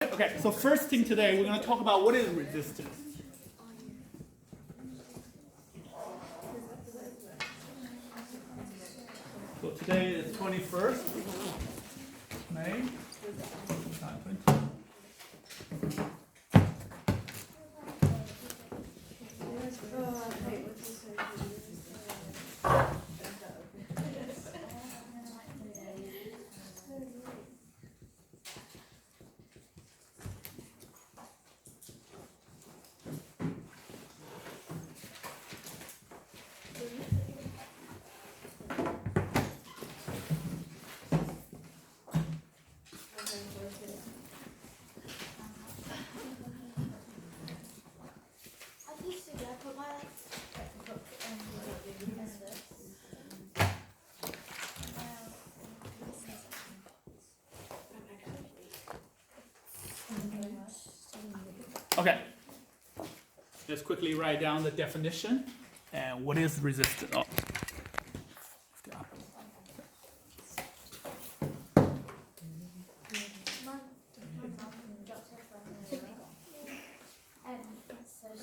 Okay, so first thing today, we're going to talk about what is resistance. So today is 21st May 2020. Okay, just quickly write down the definition and what is resistance. Oh.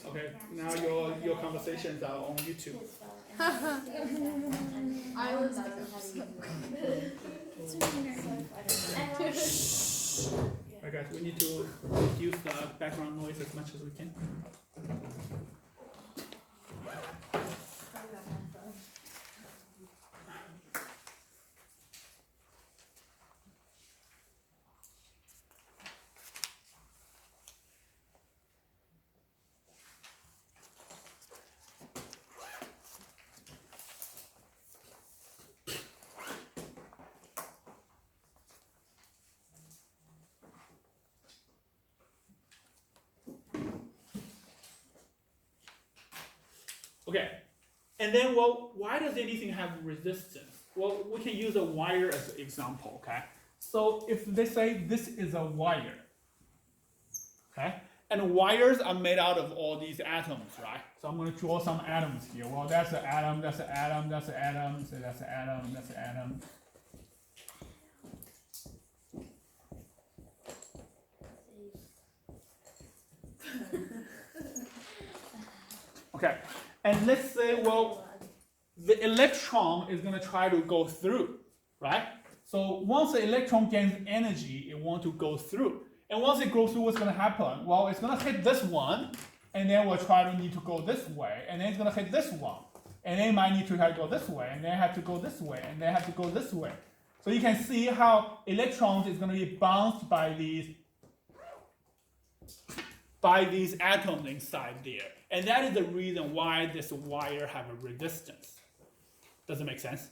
Okay, now your conversations are on YouTube. Alright guys, we need to reduce the background noise as much as we can. Okay, and then, well, why does anything have resistance? Well, we can use a wire as an example, okay? So if they say this is a wire, okay? And wires are made out of all these atoms, right? So I'm going to draw some atoms here. Well, that's an atom, that's an atom, that's an atom, so that's an atom, that's an atom. Okay. And let's say, well, the electron is going to try to go through, right? So once the electron gains energy, it wants to go through. And once it goes through, what's going to happen? Well, it's going to hit this one, and then we'll try to need to go this way, and then it's going to hit this one. And then it might need to have to go this way, and then have to go this way, and then have to go this way. So you can see how electrons is going to be bounced by these atoms inside there. And that is the reason why this wire have a resistance. Does it make sense?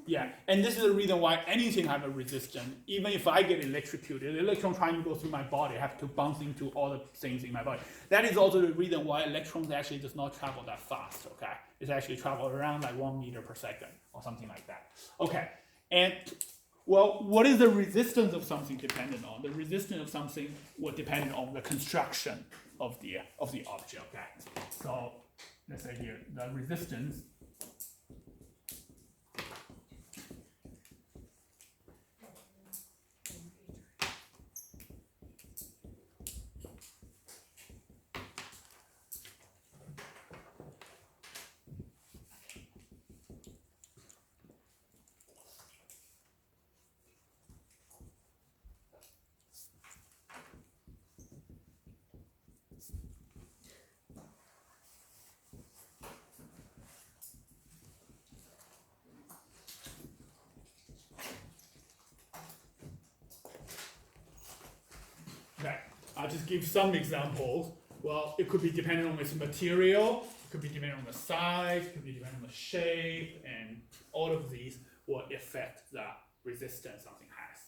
Yeah, and this is the reason why anything have a resistance. Even if I get electrocuted, the electron trying to go through my body, I have to bounce into all the things in my body. That is also the reason why electrons actually does not travel that fast, okay? It's actually travel around like 1 meter per second or something like that. Okay, and well, what is the resistance of something dependent on? The resistance of something will depend on the construction of the object, okay? So let's say here, the resistance okay, I'll just give some examples. Well, it could be dependent on its material, it could be dependent on the size, it could be dependent on the shape, and all of these will affect the resistance something has.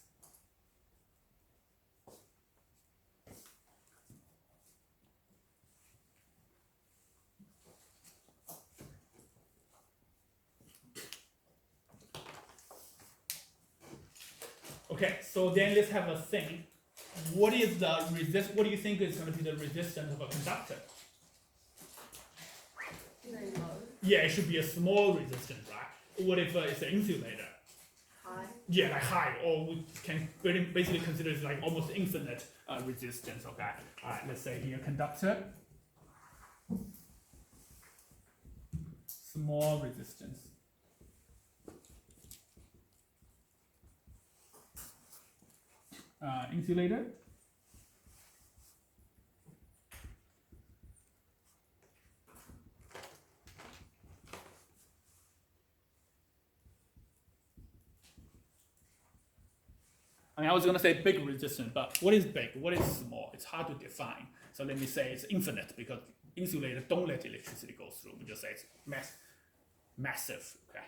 Okay, so then let's have a thing. What is the what do you think is going to be the resistance of a conductor? Very low. Yeah, it should be a small resistance, right? What if it's an insulator? High. Yeah, like high, or we can basically consider it like almost infinite resistance. Okay. All right. Let's say here conductor, small resistance. Insulator. I mean, I was going to say big resistance, but what is big? What is small? It's hard to define. So let me say it's infinite because insulator don't let electricity go through. We just say it's massive. Okay.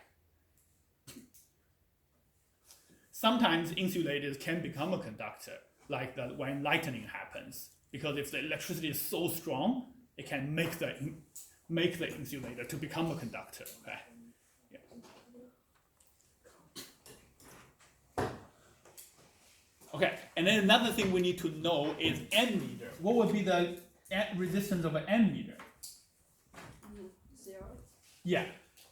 Sometimes insulators can become a conductor, like when lightning happens, because if the electricity is so strong, it can make the insulator to become a conductor. Okay. Okay, and then another thing we need to know is ammeter. What would be the resistance of an ammeter? 0. Yeah,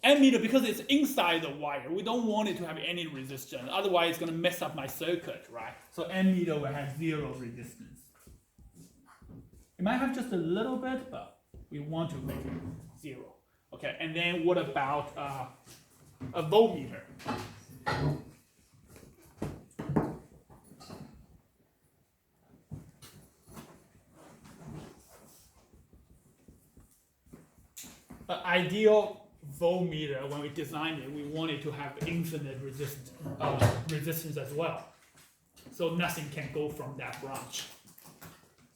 ammeter, because it's inside the wire, we don't want it to have any resistance. Otherwise, it's going to mess up my circuit, right? So ammeter will have 0 resistance. It might have just a little bit, but we want to make it 0. Okay, and then what about a voltmeter? An ideal voltmeter, when we designed it, we wanted to have infinite resistance as well. So nothing can go from that branch.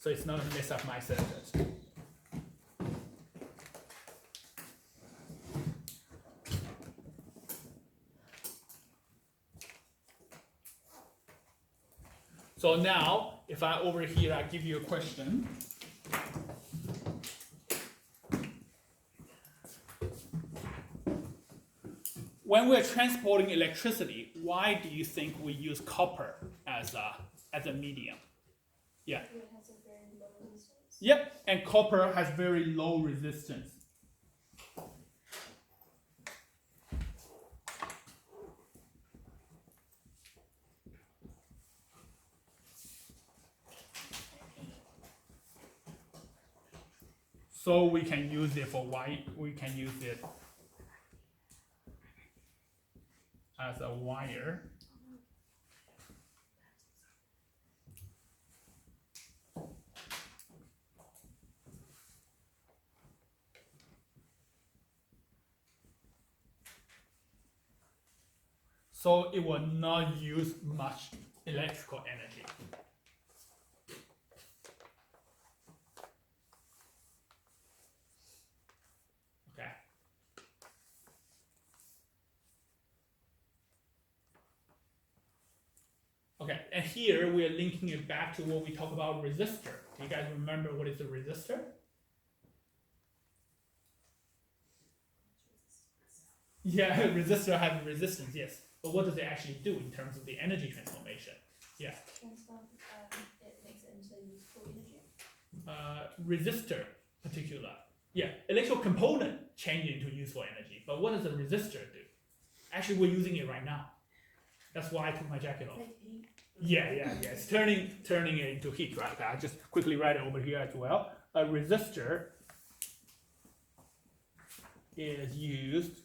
So it's not going to mess up my circuit. So now, if I over here, I give you a question. When we're transporting electricity, why do you think we use copper as a medium? Yeah. It has a very low resistance. Yep, and copper has very low resistance. So we can use it for we can use it as a wire. So it will not use much electrical energy. Okay. Okay, and here we are linking it back to what we talk about resistor. Do you guys remember what is a resistor? Yeah, resistor has resistance, yes. But what does it actually do in terms of the energy transformation? Yeah. It makes it into useful energy. Resistor, particular. Yeah, electrical component change into useful energy. But what does a resistor do? Actually, we're using it right now. That's why I took my jacket off. Yeah. It's turning it into heat, right? Okay, I'll just quickly write it over here as well. A resistor is used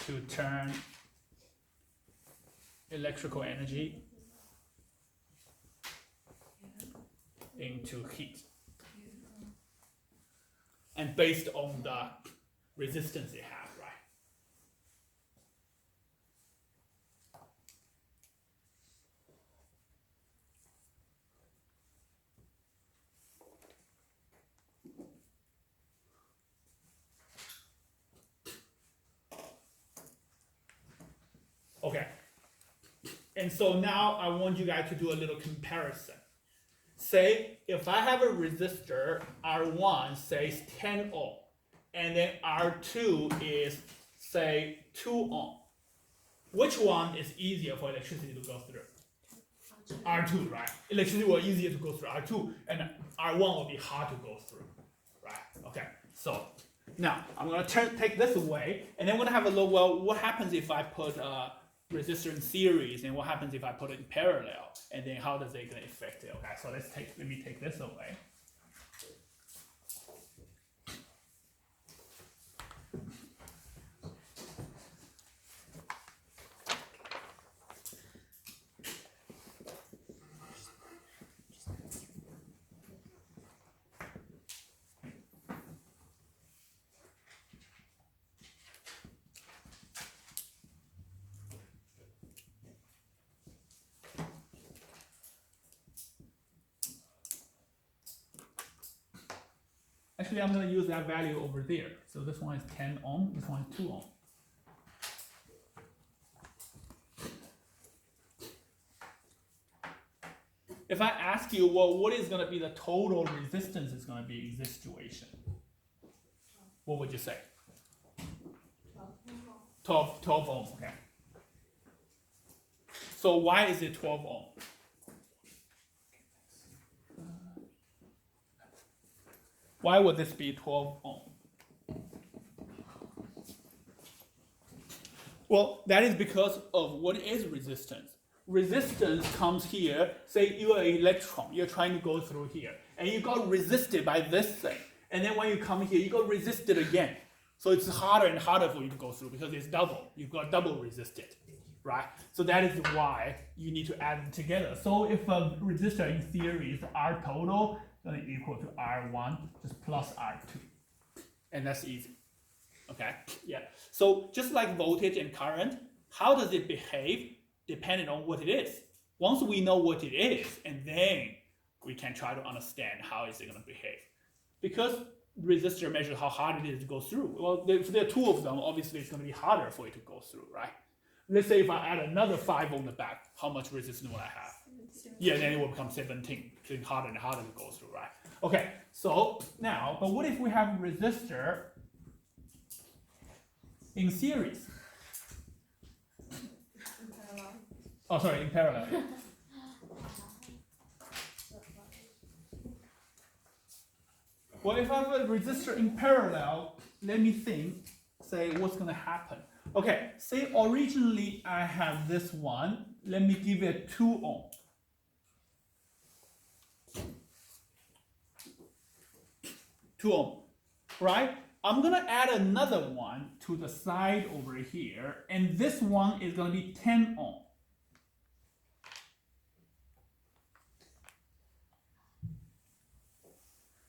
to turn electrical energy into heat. And based on the resistance it has, right? Okay. And so now I want you guys to do a little comparison. Say if I have a resistor, R1 says 10 ohm, and then R2 is say 2 ohm. Which one is easier for electricity to go through? R2, right? Electricity will be easier to go through R2, and R1 will be hard to go through, right? Okay, so now I'm gonna take this away, and then we're gonna have a look. Well, what happens if I put resistor in series, and what happens if I put it in parallel, and then how does it affect it? Okay, so let me take this away. Actually, I'm going to use that value over there. So this one is 10 ohm, this one is 2 ohm. If I ask you, well, what is going to be the total resistance is going to be in this situation? What would you say? 12 ohm, okay. So why is it 12 ohm? Why would this be 12 ohm? Well, that is because of what is resistance. Resistance comes here, say you're an electron, you're trying to go through here, and you got resisted by this thing. And then when you come here, you got resisted again. So it's harder and harder for you to go through because it's double. You've got double resisted, right? So that is why you need to add them together. So if a resistor in theory is R total, then equal to R1 just plus R2. And that's easy. Okay? Yeah. So just like voltage and current, how does it behave depending on what it is? Once we know what it is, and then we can try to understand how is it going to behave. Because resistor measures how hard it is to go through. Well, if there are two of them, obviously it's going to be harder for it to go through, right? Let's say if I add another 5 on the back, how much resistance will I have? 17. Yeah, then it will become 17. It's harder and harder to go through, right? Okay, so now, but what if we have a resistor in series? Oh, sorry, in parallel. Well, if I have a resistor in parallel, let me think, say what's going to happen. Okay, say originally I have this one, let me give it 2 ohm. Right? I'm going to add another one to the side over here, and this one is going to be 10 ohm.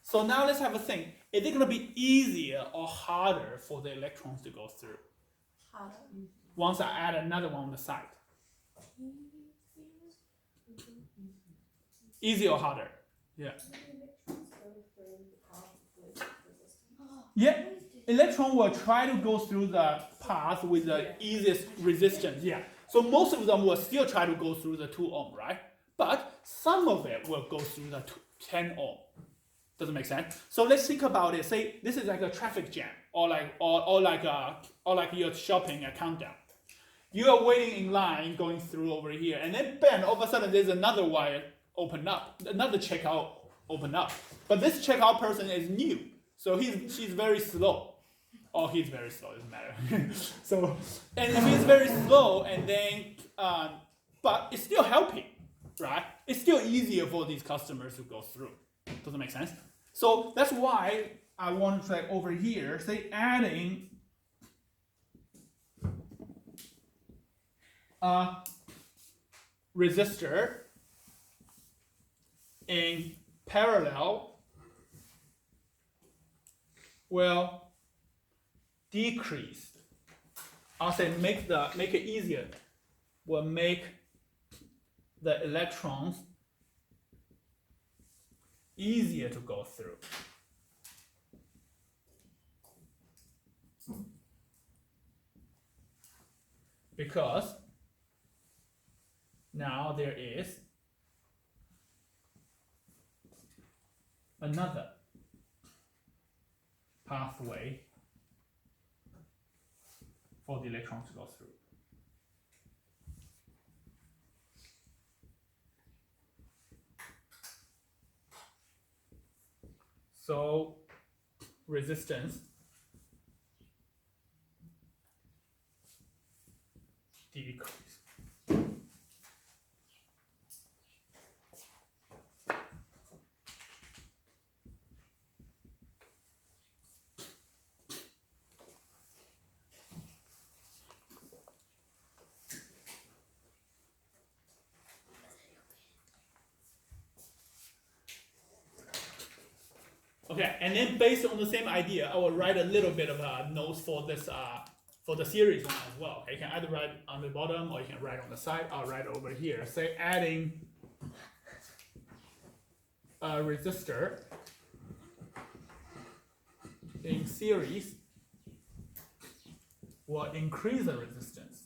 So now let's have a think. Is it going to be easier or harder for the electrons to go through? Harder. Once I add another one on the side. Easier or harder? Yeah. Yeah. Electron will try to go through the path with the easiest resistance. Yeah. So most of them will still try to go through the 2 ohm, right? But some of it will go through the 10 ohm. Doesn't make sense. So let's think about it. Say this is like a traffic jam, or like you're shopping at Countdown. You are waiting in line, going through over here, and then bam! All of a sudden, there's another wire open up, another checkout open up. But this checkout person is new, so she's very slow. Or he's very slow. Doesn't matter. So, and if he's very slow, and then, but it's still helping, right? It's still easier for these customers to go through. Doesn't make sense. So that's why I want to try over here, say adding a resistor in parallel will decrease. I'll say make it easier. Will make the electrons easier to go through. Because now there is another pathway for the electrons to go through. So resistance decrease. Okay, and then based on the same idea, I will write a little bit of a notes for this for the series one as well. Okay, you can either write on the bottom or you can write on the side. I'll write over here. Say adding a resistor in series will increase the resistance.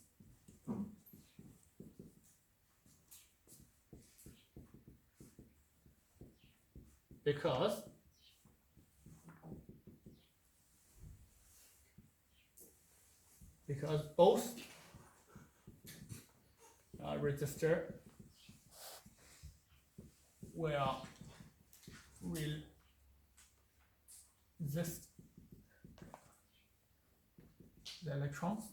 Because both resistor will resist the electrons,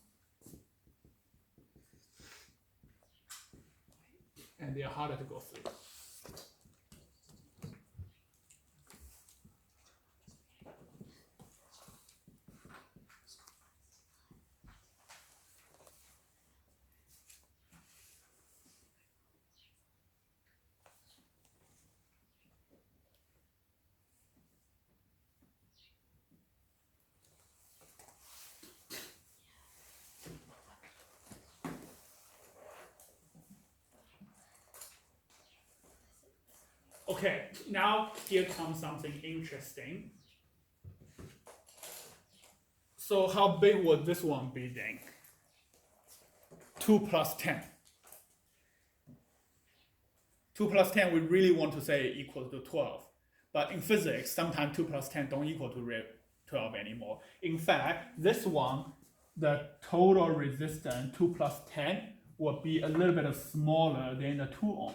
and they are harder to go through. Okay, now here comes something interesting. So how big would this one be then? 2 plus 10. 2 plus 10, we really want to say equal to 12. But in physics, sometimes 2 plus 10 don't equal to 12 anymore. In fact, this one, the total resistance, 2 plus 10, will be a little bit smaller than the 2 ohm.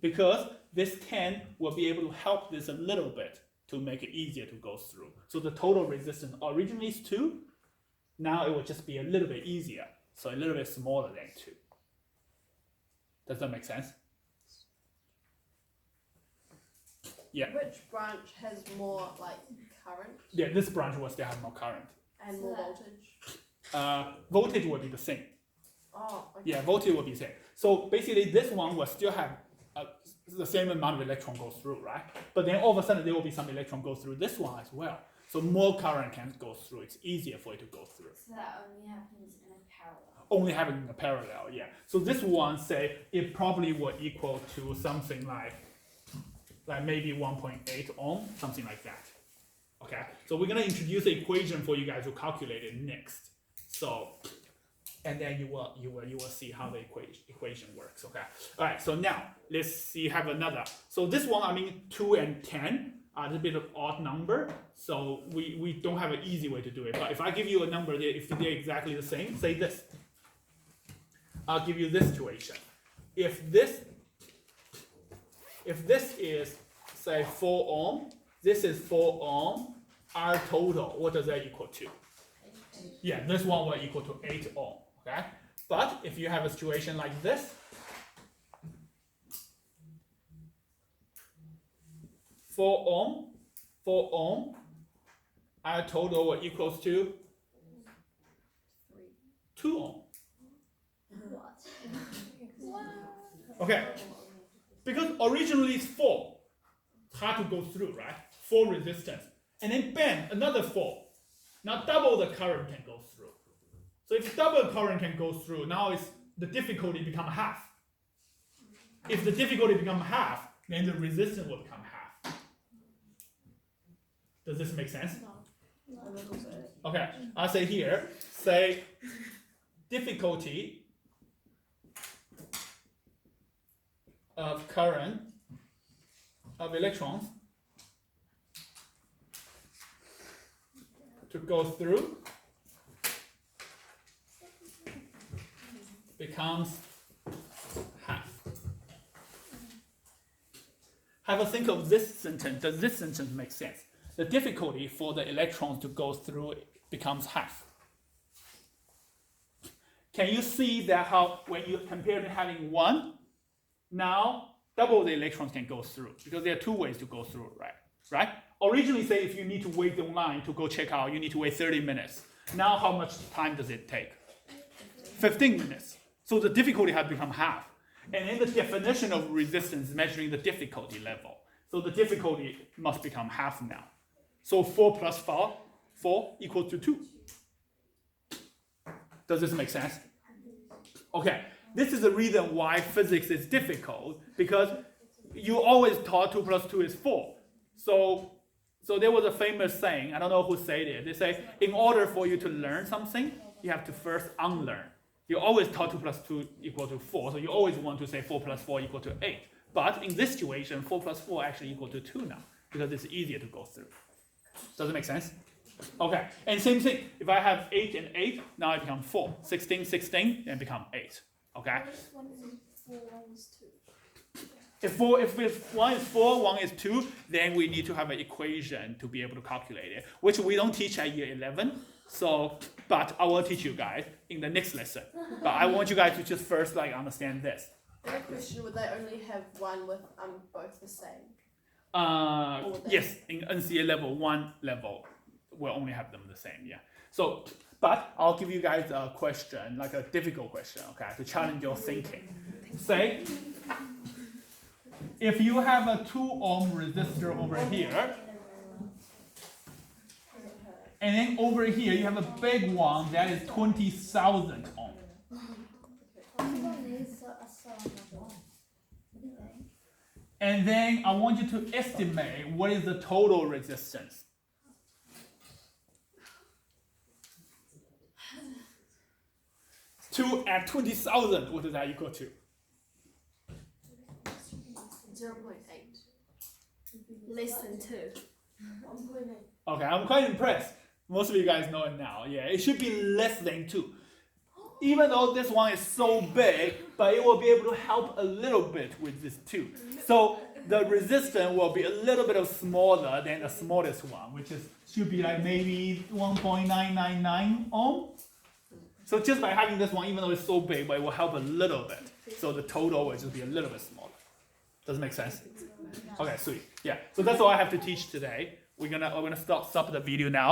Because this 10 will be able to help this a little bit to make it easier to go through. So the total resistance originally is 2. Now it will just be a little bit easier. So a little bit smaller than 2. Does that make sense? Yeah. Which branch has more like current Yeah, this branch will still have more current. and more voltage? Voltage will be the same. Oh, okay. Yeah, voltage will be the same. So basically this one will still have the same amount of electron goes through, right? But then all of a sudden there will be some electron go through this one as well. So more current can go through. It's easier for it to go through. So that only happens in a parallel. Only having a parallel, yeah. So this one, say, it probably will equal to something like maybe 1.8 ohm, something like that. Okay, so we're gonna introduce the equation for you guys to calculate it next. So, and then you will see how the equation works. Okay. All right. So now let's see. Have another. So this one, I mean, 2 and 10 are a bit of odd number. So we don't have an easy way to do it. But if I give you a number, if they're exactly the same, say this. I'll give you this situation. If this is say 4 ohm, this is 4 ohm. Our total, what does that equal to? Yeah, this one will equal to 8 ohm. Okay, but if you have a situation like this, 4 ohm, our total will equals to 2 ohm. What? Okay, because originally it's 4, it's hard to go through, right? 4 resistance, and then bam, another 4. Now double the current can go through. So if double current can go through, now the difficulty become half. If the difficulty become half, then the resistance will become half. Does this make sense? No. Okay, I'll say here, say difficulty of current of electrons to go through becomes half. Have a think of this sentence. Does this sentence make sense? The difficulty for the electrons to go through becomes half. Can you see that how when you compare to having 1, now double the electrons can go through because there are 2 ways to go through, right? Originally, say if you need to wait online to go check out, you need to wait 30 minutes. Now how much time does it take? 15 minutes. So the difficulty has become half. And then the definition of resistance is measuring the difficulty level. So the difficulty must become half now. So 4 plus 4 equals to 2. Does this make sense? Okay, this is the reason why physics is difficult, because you always taught 2 plus 2 is 4. So there was a famous saying, I don't know who said it. They say, in order for you to learn something, you have to first unlearn. You always taught 2 plus 2 equal to 4, so you always want to say 4 plus 4 equal to 8. But in this situation, 4 plus 4 actually equal to 2 now, because it's easier to go through. Does it make sense? Okay, and same thing, if I have 8 and 8, now it becomes 4. 16, 16, and become 8. Okay? One is 4, one is 2. If one is 4, one is 2, then we need to have an equation to be able to calculate it, which we don't teach at year 11. But I will teach you guys in the next lesson. But I want you guys to just first understand this. I have a question, would they only have one with both the same? Yes, in NCA level 1 level, we'll only have them the same, yeah. So, but I'll give you guys a question, like a difficult question, okay, to challenge your thinking. Say, if you have a 2 ohm resistor over here, and then over here you have a big one that is 20,000 ohm. And then I want you to estimate what is the total resistance. Two at 20,000, what is that equal to? 0.8. Less than 2. 1.8. Okay, I'm quite impressed. Most of you guys know it now. Yeah, it should be less than 2. Even though this one is so big, but it will be able to help a little bit with this 2. So the resistance will be a little bit smaller than the smallest one, which should be like maybe 1.999 ohm. So just by having this one, even though it's so big, but it will help a little bit. So the total will just be a little bit smaller. Does it make sense? Okay, sweet. Yeah. So that's all I have to teach today. We're gonna stop the video now.